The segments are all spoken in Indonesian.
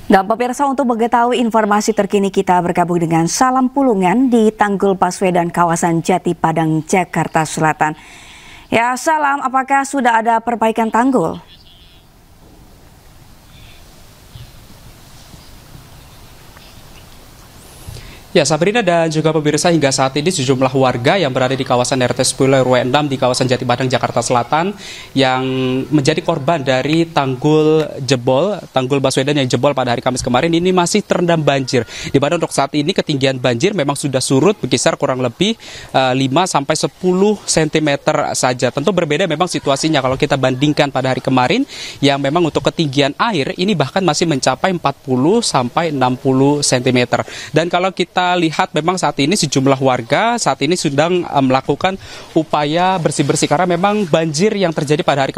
Dan pemirsa, untuk mengetahui informasi terkini kita bergabung dengan Salam Pulungan di Tanggul Baswedan kawasan Jati Padang, Jakarta Selatan. Ya Salam, apakah sudah ada perbaikan tanggul? Ya, Sabrina dan juga pemirsa, hingga saat ini sejumlah warga yang berada di kawasan RT 10 RW 6 di kawasan Jati Padang, Jakarta Selatan yang menjadi korban dari tanggul Baswedan yang jebol pada hari Kamis kemarin ini masih terendam banjir. Di mana untuk saat ini ketinggian banjir memang sudah surut berkisar kurang lebih 5-10 cm saja. Tentu berbeda memang situasinya kalau kita bandingkan pada hari kemarin yang memang untuk ketinggian air ini bahkan masih mencapai 40-60 cm. Dan kalau kita lihat memang saat ini sejumlah warga saat ini sedang melakukan upaya bersih-bersih karena memang banjir yang terjadi pada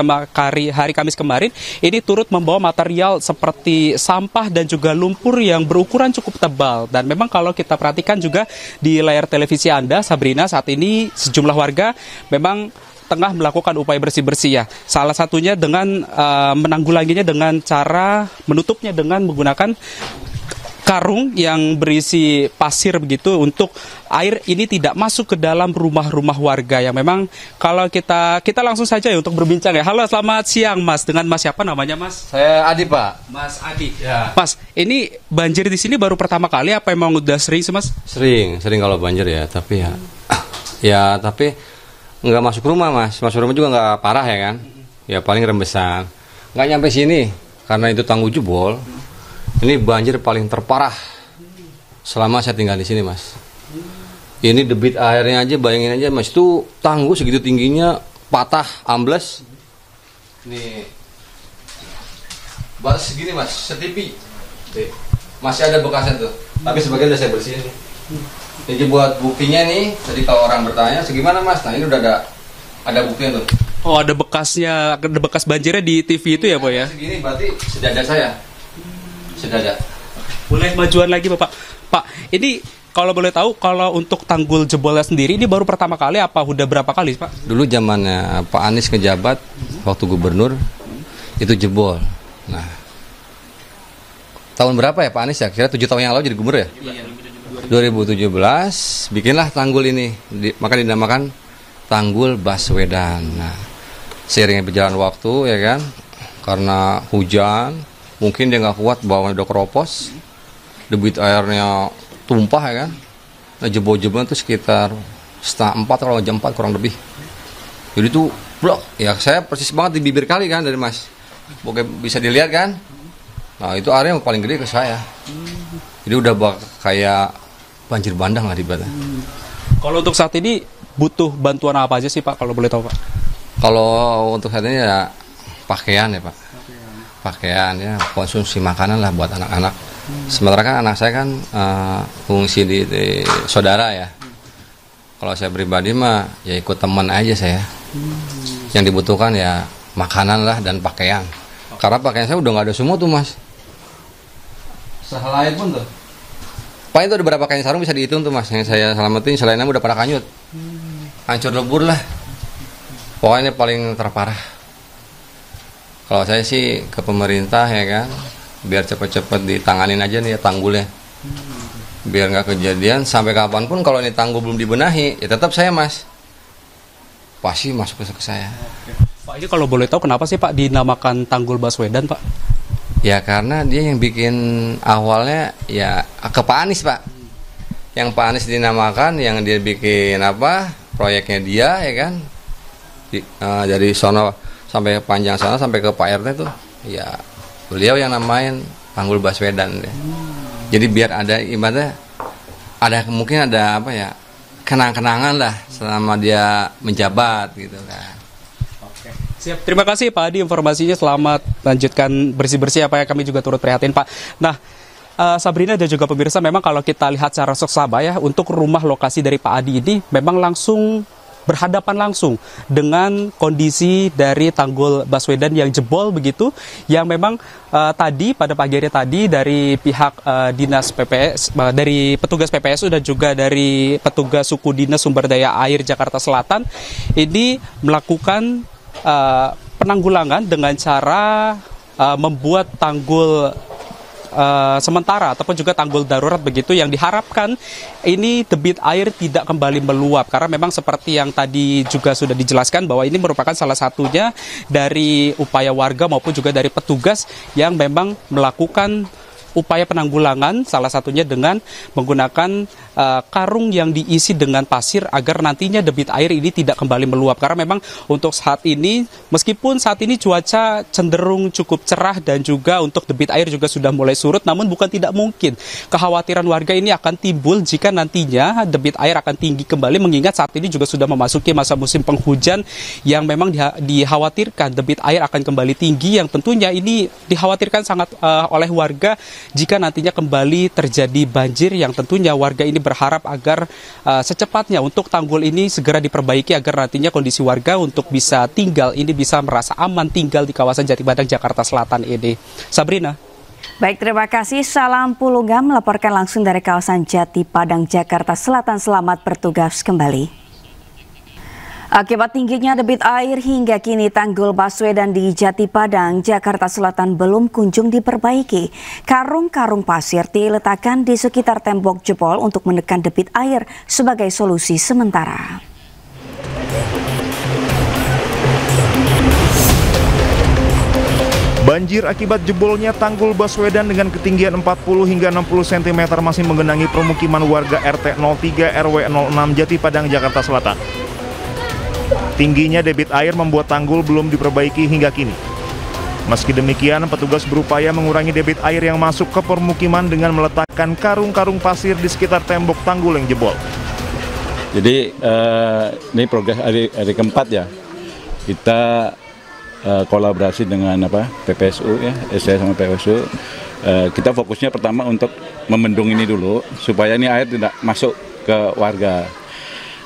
hari Kamis kemarin ini turut membawa material seperti sampah dan juga lumpur yang berukuran cukup tebal. Dan memang kalau kita perhatikan juga di layar televisi Anda, Sabrina, saat ini sejumlah warga memang tengah melakukan upaya bersih-bersih ya. Salah satunya dengan menanggulanginya dengan cara menutupnya dengan menggunakan karung yang berisi pasir begitu untuk air ini tidak masuk ke dalam rumah-rumah warga yang memang kalau kita langsung saja ya untuk berbincang ya. Halo, selamat siang Mas. Dengan Mas siapa namanya Mas? Saya Adi, Pak. Mas Adi. Ya. Mas, ini banjir di sini baru pertama kali apa emang udah sering sih Mas? Sering kalau banjir ya, tapi tapi nggak masuk rumah Mas. Masuk rumah juga nggak parah ya kan? Ya paling rembesan. Nggak nyampe sini karena itu tanggul jebol. Ini banjir paling terparah selama saya tinggal di sini, Mas. Ini debit airnya aja, bayangin aja, Mas, itu tanggul segitu tingginya patah, ambles. Nih, batas segini, Mas, setipi. Masih ada bekasnya tuh, tapi sebagian udah saya bersihin. Jadi buat buktinya nih, tadi kalau orang bertanya, segimana Mas? Nah ini udah ada buktinya tuh. Oh, ada bekasnya, ada bekas banjirnya di TV itu ya, Pak ya? Segini berarti sejajar saya. Sedadak. Boleh majuan lagi Bapak. Pak, ini kalau boleh tahu kalau untuk tanggul jebolnya sendiri ini baru pertama kali apa udah berapa kali Pak? Dulu zamannya Pak Anies ngejabat waktu gubernur itu jebol. Nah, tahun berapa ya Pak Anies ya? Kira 7 tahun yang lalu jadi gubernur ya? 2017 bikinlah tanggul ini, maka dinamakan Tanggul Baswedan. Nah, seiringnya berjalan waktu ya kan, karena hujan mungkin dia nggak kuat, bawahnya udah keropos, debit airnya tumpah ya kan. Nah jebol-jebol itu sekitar 3:30 kalau jam 4 kurang lebih. Jadi itu blok, ya saya persis banget di bibir kali kan dari Mas. Oke, bisa dilihat kan. Nah itu area yang paling gede ke saya. Jadi udah kayak banjir bandang lah di Batam. Kalau untuk saat ini butuh bantuan apa aja sih Pak kalau boleh tahu Pak? Kalau untuk saat ini ya pakaian ya Pak. Pakaian ya, konsumsi makanan lah buat anak-anak. Sementara kan anak saya kan fungsi di saudara ya. Kalau saya pribadi mah ya ikut teman aja saya. Yang dibutuhkan ya makanan lah dan pakaian. Karena pakaian saya udah nggak ada semua tuh Mas. Sehelai pun tuh. Pak itu ada berapa kain sarung bisa dihitung tuh Mas. Yang saya selamatin selainnya udah pada kanyut. Hancur lebur lah. Pokoknya paling terparah. Kalau saya sih ke pemerintah ya kan, biar cepet-cepet ditanganin aja nih ya tanggulnya. Biar nggak kejadian sampai kapanpun kalau ini tanggul belum dibenahi, ya tetap saya Mas. Pasti masuk ke saya. Pak, ini kalau boleh tahu kenapa sih Pak dinamakan Tanggul Baswedan Pak? Ya karena dia yang bikin awalnya ya ke Pak Anies Pak. Yang Pak Anies dinamakan, yang dia bikin apa, proyeknya dia ya kan. Dari sono sampai panjang sana sampai ke Pak RT tuh ya beliau yang namain Tanggul Baswedan ya. Jadi biar ada ibadah, mungkin ada apa ya, kenang-kenangan lah selama dia menjabat gitu kan. Oke. Siap, terima kasih Pak Adi informasinya, selamat lanjutkan bersih-bersih apa yang kami juga turut prihatin Pak. Nah, Sabrina dan juga pemirsa, memang kalau kita lihat secara seksama ya, untuk rumah lokasi dari Pak Adi ini memang langsung berhadapan langsung dengan kondisi dari Tanggul Baswedan yang jebol begitu, yang memang tadi pada pagi hari tadi dari pihak dinas PPS, dari petugas PPSU dan juga dari petugas suku dinas sumber daya air Jakarta Selatan ini melakukan penanggulangan dengan cara membuat tanggul sementara ataupun juga tanggul darurat begitu yang diharapkan ini debit air tidak kembali meluap, karena memang seperti yang tadi juga sudah dijelaskan bahwa ini merupakan salah satunya dari upaya warga maupun juga dari petugas yang memang melakukan upaya penanggulangan, salah satunya dengan menggunakan karung yang diisi dengan pasir agar nantinya debit air ini tidak kembali meluap. Karena memang untuk saat ini, meskipun saat ini cuaca cenderung cukup cerah dan juga untuk debit air juga sudah mulai surut, namun bukan tidak mungkin kekhawatiran warga ini akan timbul jika nantinya debit air akan tinggi kembali, mengingat saat ini juga sudah memasuki masa musim penghujan yang memang dikhawatirkan debit air akan kembali tinggi, yang tentunya ini dikhawatirkan sangat oleh warga jika nantinya kembali terjadi banjir, yang tentunya warga ini berharap agar secepatnya untuk tanggul ini segera diperbaiki agar nantinya kondisi warga untuk bisa tinggal ini bisa merasa aman tinggal di kawasan Jati Padang, Jakarta Selatan ini. Sabrina. Baik, terima kasih. Salam Pulungan melaporkan langsung dari kawasan Jati Padang, Jakarta Selatan. Selamat bertugas kembali. Akibat tingginya debit air hingga kini tanggul Baswedan di Jati Padang, Jakarta Selatan belum kunjung diperbaiki. Karung-karung pasir diletakkan di sekitar tembok jebol untuk menekan debit air sebagai solusi sementara. Banjir akibat jebolnya tanggul Baswedan dengan ketinggian 40 hingga 60 cm masih menggenangi permukiman warga RT 03 RW 06 Jati Padang, Jakarta Selatan. Tingginya debit air membuat tanggul belum diperbaiki hingga kini. Meski demikian, petugas berupaya mengurangi debit air yang masuk ke permukiman dengan meletakkan karung-karung pasir di sekitar tembok tanggul yang jebol. Jadi ini progres hari keempat ya. Kita kolaborasi dengan PPSU ya, saya sama PPSU. Kita fokusnya pertama untuk membendung ini dulu supaya ini air tidak masuk ke warga.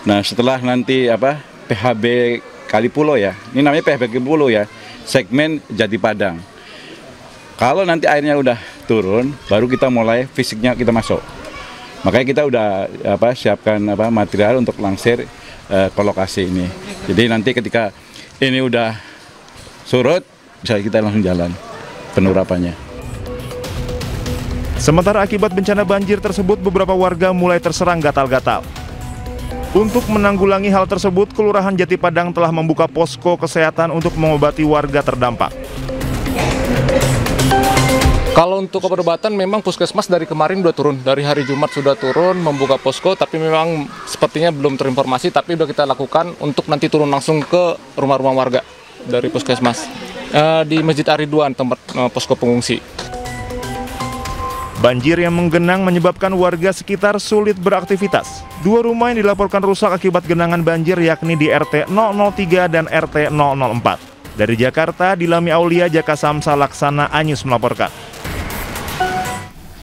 Nah, setelah nanti PHB Kalipulo ya, ini namanya PHB Kalipulo ya, segmen Jati Padang. Kalau nanti airnya udah turun, baru kita mulai fisiknya kita masuk. Makanya kita udah siapkan material untuk langsir ke lokasi ini. Jadi nanti ketika ini udah surut, bisa kita langsung jalan penerapannya. Sementara akibat bencana banjir tersebut, beberapa warga mulai terserang gatal-gatal. Untuk menanggulangi hal tersebut, Kelurahan Jati Padang telah membuka posko kesehatan untuk mengobati warga terdampak. Kalau untuk obat-obatan memang puskesmas dari kemarin sudah turun, dari hari Jumat sudah turun membuka posko, tapi memang sepertinya belum terinformasi, tapi sudah kita lakukan untuk nanti turun langsung ke rumah-rumah warga dari puskesmas di Masjid Ar-Ridwan, tempat posko pengungsi. Banjir yang menggenang menyebabkan warga sekitar sulit beraktivitas. 2 rumah yang dilaporkan rusak akibat genangan banjir yakni di RT 003 dan RT 004. Dari Jakarta, Dilami Aulia, Jaka Samsa Laksana Anyus melaporkan.